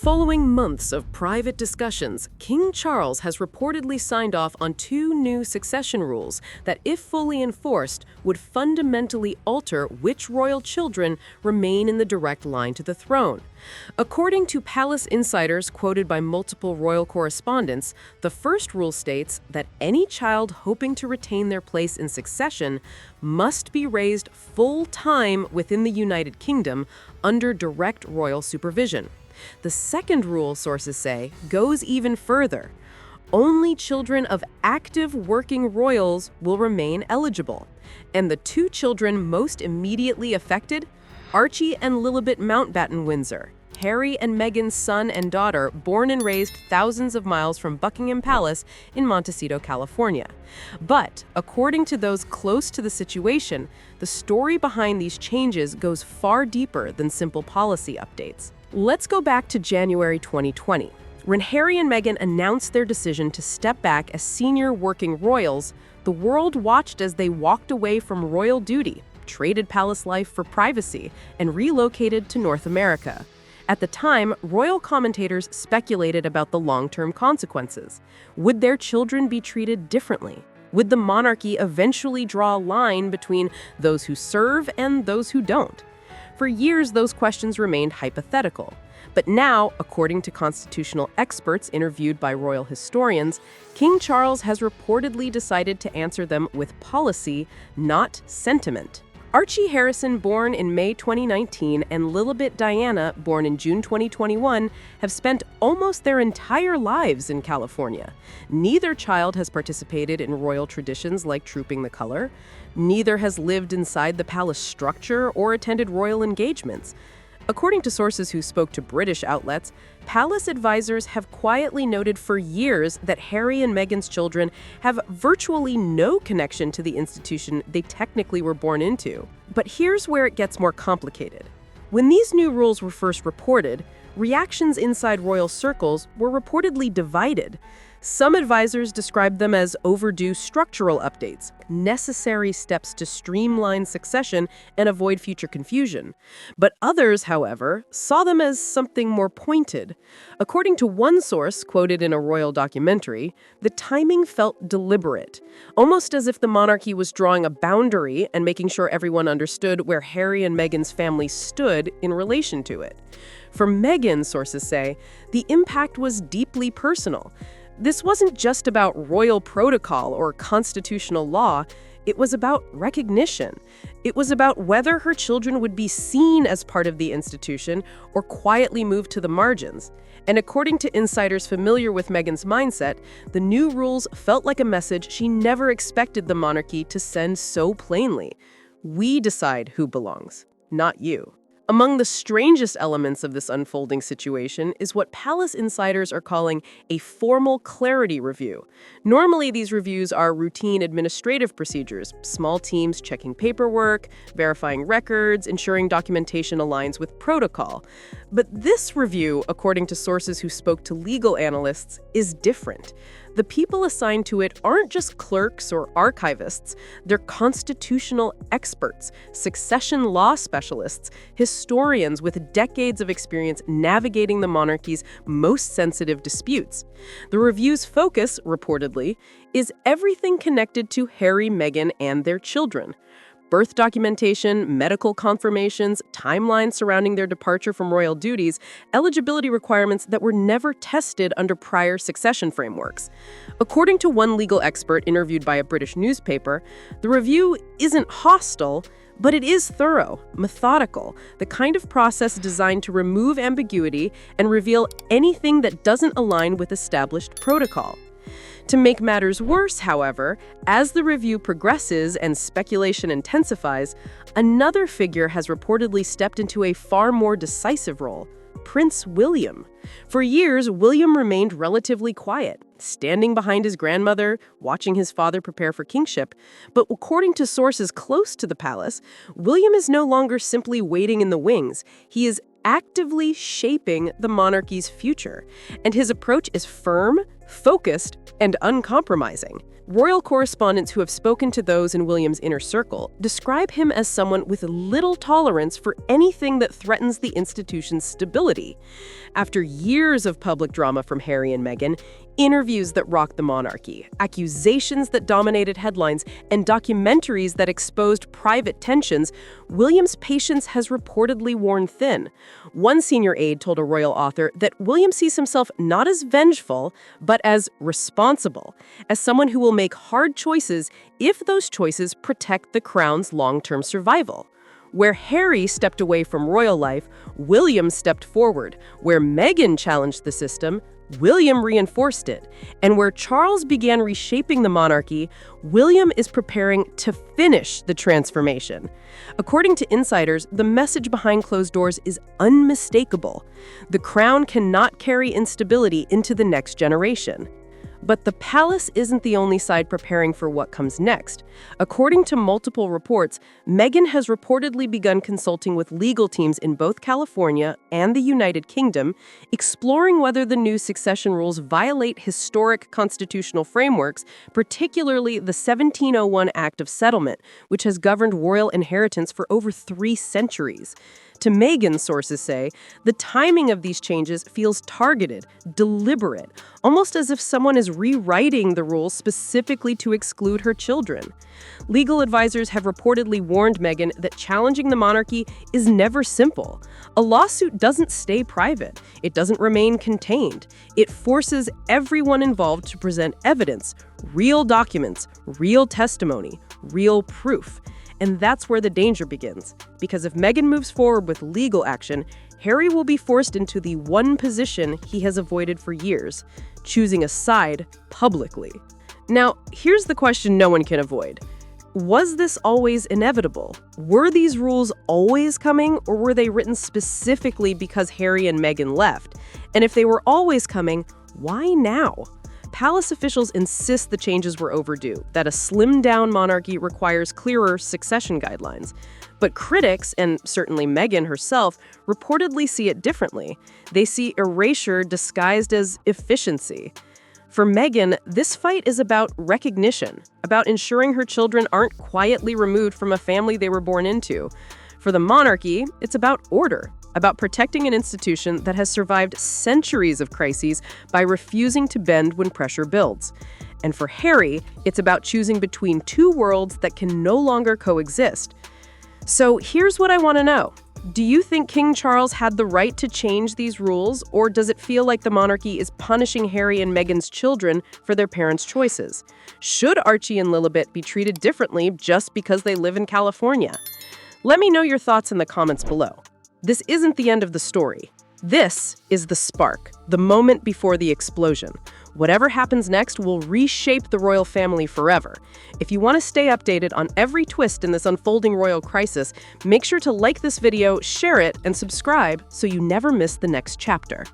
Following months of private discussions, King Charles has reportedly signed off on two new succession rules that, if fully enforced, would fundamentally alter which royal children remain in the direct line to the throne. According to palace insiders quoted by multiple royal correspondents, the first rule states that any child hoping to retain their place in succession must be raised full-time within the United Kingdom under direct royal supervision. The second rule, sources say, goes even further. Only children of active working royals will remain eligible. And the two children most immediately affected? Archie and Lilibet Mountbatten Windsor, Harry and Meghan's son and daughter, born and raised thousands of miles from Buckingham Palace in Montecito, California. But, according to those close to the situation, the story behind these changes goes far deeper than simple policy updates. Let's go back to January 2020, when Harry and Meghan announced their decision to step back as senior working royals. The world watched as they walked away from royal duty, traded palace life for privacy, and relocated to North America. At the time, royal commentators speculated about the long-term consequences. Would their children be treated differently? Would the monarchy eventually draw a line between those who serve and those who don't? For years, those questions remained hypothetical. But now, according to constitutional experts interviewed by royal historians, King Charles has reportedly decided to answer them with policy, not sentiment. Archie Harrison, born in May 2019, and Lilibet Diana, born in June 2021, have spent almost their entire lives in California. Neither child has participated in royal traditions like trooping the color. Neither has lived inside the palace structure or attended royal engagements. According to sources who spoke to British outlets, palace advisors have quietly noted for years that Harry and Meghan's children have virtually no connection to the institution they technically were born into. But here's where it gets more complicated. When these new rules were first reported, reactions inside royal circles were reportedly divided. Some advisors described them as overdue structural updates, necessary steps to streamline succession and avoid future confusion. But others, however, saw them as something more pointed. According to one source quoted in a royal documentary, the timing felt deliberate, almost as if the monarchy was drawing a boundary and making sure everyone understood where Harry and Meghan's family stood in relation to it. For Meghan, sources say, the impact was deeply personal. This wasn't just about royal protocol or constitutional law. It was about recognition. It was about whether her children would be seen as part of the institution or quietly moved to the margins. And according to insiders familiar with Meghan's mindset, the new rules felt like a message she never expected the monarchy to send so plainly. We decide who belongs, not you. Among the strangest elements of this unfolding situation is what palace insiders are calling a formal clarity review. Normally, these reviews are routine administrative procedures, small teams checking paperwork, verifying records, ensuring documentation aligns with protocol. But this review, according to sources who spoke to legal analysts, is different. The people assigned to it aren't just clerks or archivists. They're constitutional experts, succession law specialists, historians with decades of experience navigating the monarchy's most sensitive disputes. The review's focus, reportedly, is everything connected to Harry, Meghan, and their children. Birth documentation, medical confirmations, timelines surrounding their departure from royal duties, eligibility requirements that were never tested under prior succession frameworks. According to one legal expert interviewed by a British newspaper, the review isn't hostile, but it is thorough, methodical, the kind of process designed to remove ambiguity and reveal anything that doesn't align with established protocol. To make matters worse, however, as the review progresses and speculation intensifies, another figure has reportedly stepped into a far more decisive role: Prince William. For years, William remained relatively quiet, standing behind his grandmother, watching his father prepare for kingship. But according to sources close to the palace, William is no longer simply waiting in the wings. He is actively shaping the monarchy's future. And his approach is firm, focused, and uncompromising. Royal correspondents who have spoken to those in William's inner circle describe him as someone with little tolerance for anything that threatens the institution's stability. After years of public drama from Harry and Meghan, interviews that rocked the monarchy, accusations that dominated headlines, and documentaries that exposed private tensions, William's patience has reportedly worn thin. One senior aide told a royal author that William sees himself not as vengeful, but as responsible, as someone who will make hard choices if those choices protect the crown's long-term survival. Where Harry stepped away from royal life, William stepped forward. Where Meghan challenged the system, William reinforced it. And where Charles began reshaping the monarchy, William is preparing to finish the transformation. According to insiders, the message behind closed doors is unmistakable. The crown cannot carry instability into the next generation. But the palace isn't the only side preparing for what comes next. According to multiple reports, Meghan has reportedly begun consulting with legal teams in both California and the United Kingdom, exploring whether the new succession rules violate historic constitutional frameworks, particularly the 1701 Act of Settlement, which has governed royal inheritance for over 3 centuries. To Meghan, sources say, the timing of these changes feels targeted, deliberate, almost as if someone is rewriting the rules specifically to exclude her children. Legal advisors have reportedly warned Meghan that challenging the monarchy is never simple. A lawsuit doesn't stay private. It doesn't remain contained. It forces everyone involved to present evidence, real documents, real testimony, real proof. And that's where the danger begins. Because if Meghan moves forward with legal action, Harry will be forced into the one position he has avoided for years, choosing a side publicly. Now, here's the question no one can avoid. Was this always inevitable? Were these rules always coming, or were they written specifically because Harry and Meghan left? And if they were always coming, why now? Palace officials insist the changes were overdue, that a slimmed-down monarchy requires clearer succession guidelines. But critics, and certainly Meghan herself, reportedly see it differently. They see erasure disguised as efficiency. For Meghan, this fight is about recognition, about ensuring her children aren't quietly removed from a family they were born into. For the monarchy, it's about order, about protecting an institution that has survived centuries of crises by refusing to bend when pressure builds. And for Harry, it's about choosing between 2 worlds that can no longer coexist. So here's what I want to know. Do you think King Charles had the right to change these rules, or does it feel like the monarchy is punishing Harry and Meghan's children for their parents' choices? Should Archie and Lilibet be treated differently just because they live in California? Let me know your thoughts in the comments below. This isn't the end of the story. This is the spark, the moment before the explosion. Whatever happens next will reshape the royal family forever. If you want to stay updated on every twist in this unfolding royal crisis, make sure to like this video, share it, and subscribe so you never miss the next chapter.